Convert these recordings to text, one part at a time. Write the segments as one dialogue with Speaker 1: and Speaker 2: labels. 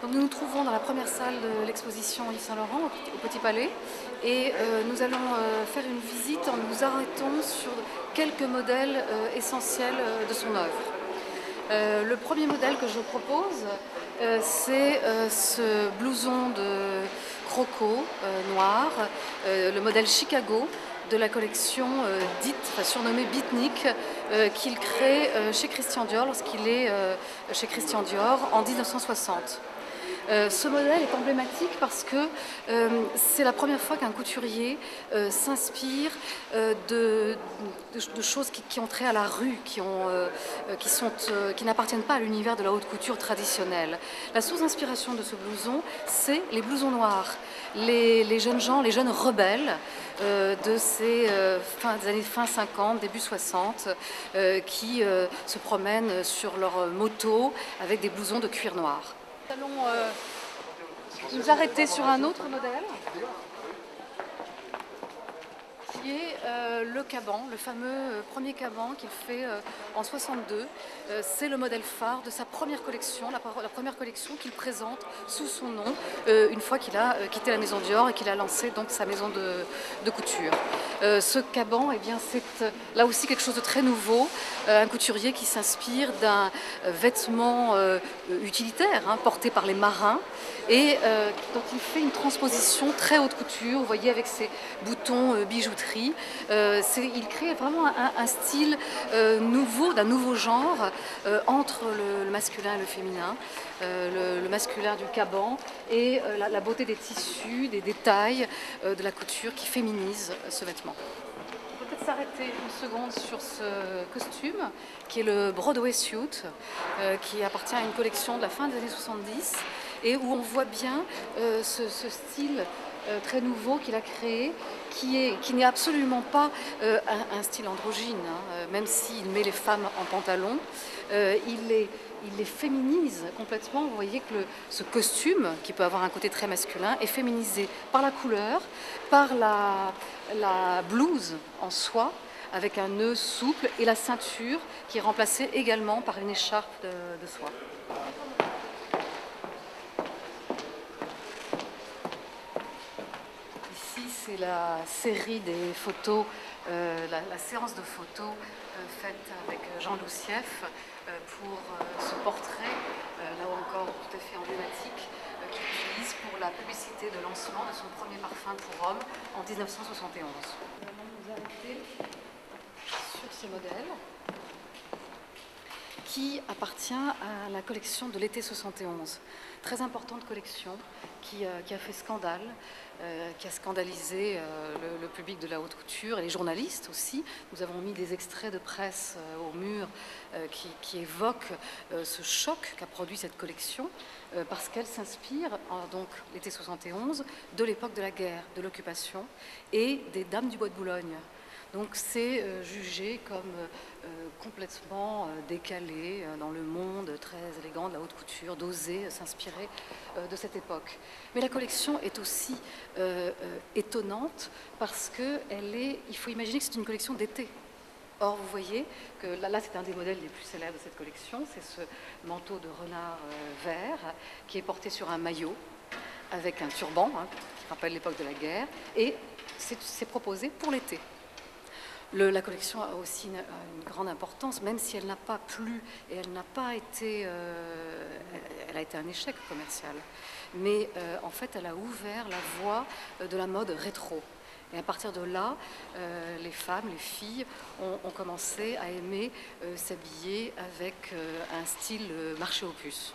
Speaker 1: Donc nous nous trouvons dans la première salle de l'exposition Yves Saint-Laurent au Petit Palais et nous allons faire une visite en nous arrêtant sur quelques modèles essentiels de son œuvre. Le premier modèle que je propose, c'est ce blouson de croco noir, le modèle Chicago de la collection surnommée Beatnik, qu'il crée chez Christian Dior lorsqu'il est chez Christian Dior en 1960. Ce modèle est emblématique parce que c'est la première fois qu'un couturier s'inspire de choses qui ont trait à la rue, qui n'appartiennent pas à l'univers de la haute couture traditionnelle. La source d'inspiration de ce blouson, c'est les blousons noirs. Les jeunes gens, les jeunes rebelles de ces des années fin 50, début 60, qui se promènent sur leur moto avec des blousons de cuir noir. Nous allons nous arrêter sur un autre modèle qui est le caban, le fameux premier caban qu'il fait en 62. C'est le modèle phare de sa première collection, la première collection qu'il présente sous son nom une fois qu'il a quitté la maison Dior et qu'il a lancé donc sa maison de couture. Ce caban, eh bien, c'est là aussi quelque chose de très nouveau, un couturier qui s'inspire d'un vêtement utilitaire porté par les marins et dont il fait une transposition très haute couture, vous voyez, avec ses boutons bijouterie. Il crée vraiment un style nouveau, d'un nouveau genre entre le masculin et le féminin, le masculin du caban et la beauté des tissus, des détails de la couture qui féminise ce vêtement. On peut peut-être s'arrêter une seconde sur ce costume qui est le Broadway Suit, qui appartient à une collection de la fin des années 70 et où on voit bien ce style très nouveau qu'il a créé, qui n'est absolument pas un style androgyne, même s'il met les femmes en pantalon, il les féminise complètement. Vous voyez que ce costume, qui peut avoir un côté très masculin, est féminisé par la couleur, par la blouse en soie, avec un nœud souple, et la ceinture qui est remplacée également par une écharpe de soie. C'est la série des photos, la séance de photos faite avec Jean Loussieff pour ce portrait, là encore tout à fait emblématique, qu'il utilise pour la publicité de lancement de son premier parfum pour homme en 1971. Nous allons nous arrêter sur ce modèle qui appartient à la collection de l'été 71. Très importante collection qui a fait scandale, qui a scandalisé le public de la haute couture et les journalistes aussi. Nous avons mis des extraits de presse au mur qui évoquent ce choc qu'a produit cette collection parce qu'elle s'inspire, donc l'été 71, de l'époque de la guerre, de l'occupation et des dames du bois de Boulogne. Donc c'est jugé comme complètement décalé dans le monde très élégant de la haute couture, d'oser s'inspirer de cette époque. Mais la collection est aussi étonnante parce il faut imaginer que c'est une collection d'été. Or, vous voyez que là c'est un des modèles les plus célèbres de cette collection, c'est ce manteau de renard vert qui est porté sur un maillot avec un turban, qui rappelle l'époque de la guerre, et c'est proposé pour l'été. La collection a aussi une grande importance, même si elle n'a pas plu et elle n'a pas été, elle a été un échec commercial. Mais en fait, elle a ouvert la voie de la mode rétro. Et à partir de là, les femmes, les filles ont commencé à aimer s'habiller avec un style marché aux puces.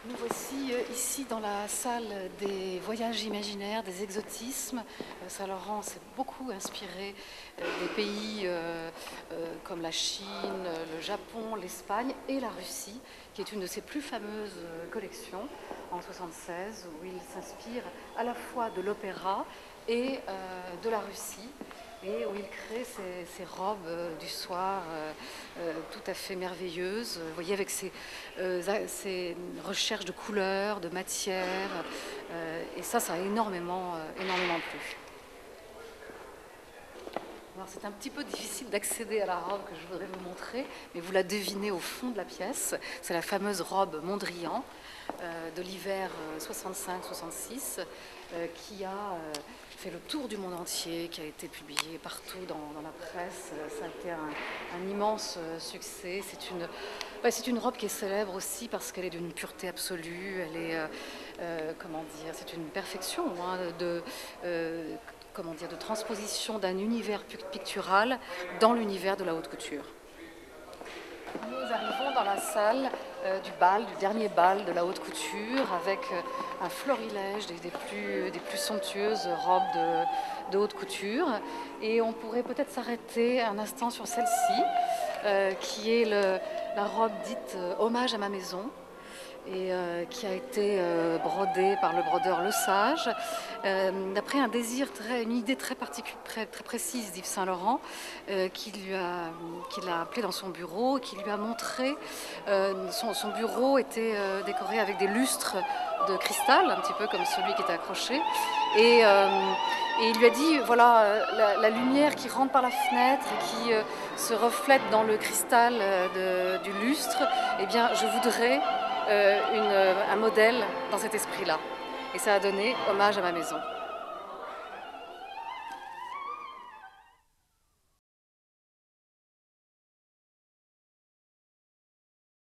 Speaker 1: Nous voici ici dans la salle des voyages imaginaires, des exotismes. Saint-Laurent s'est beaucoup inspiré des pays comme la Chine, le Japon, l'Espagne et la Russie, qui est une de ses plus fameuses collections en 1976, où il s'inspire à la fois de l'opéra et de la Russie, et où il crée ces robes du soir tout à fait merveilleuses, vous voyez, avec ces recherches de couleurs, de matières, et ça a énormément plu. On va c'est un petit peu difficile d'accéder à la robe que je voudrais vous montrer, mais vous la devinez au fond de la pièce. C'est la fameuse robe Mondrian de l'hiver 65-66 qui a fait le tour du monde entier, qui a été publiée partout dans la presse. Ça a été un immense succès. C'est une robe qui est célèbre aussi parce qu'elle est d'une pureté absolue. Elle est, comment dire, c'est une perfection de transposition d'un univers pictural dans l'univers de la haute couture. Nous arrivons dans la salle du dernier bal de la haute couture, avec un florilège des plus somptueuses robes de haute couture. Et on pourrait peut-être s'arrêter un instant sur celle-ci, qui est la robe dite Hommage à ma maison, et qui a été brodée par le brodeur Le Sage, d'après une idée très précise d'Yves Saint Laurent, qui l'a appelé dans son bureau, qui lui a montré, son bureau était décoré avec des lustres de cristal, un petit peu comme celui qui était accroché, et il lui a dit, voilà, la lumière qui rentre par la fenêtre et qui se reflète dans le cristal du lustre, eh bien je voudrais un modèle dans cet esprit-là. Et ça a donné Hommage à ma maison.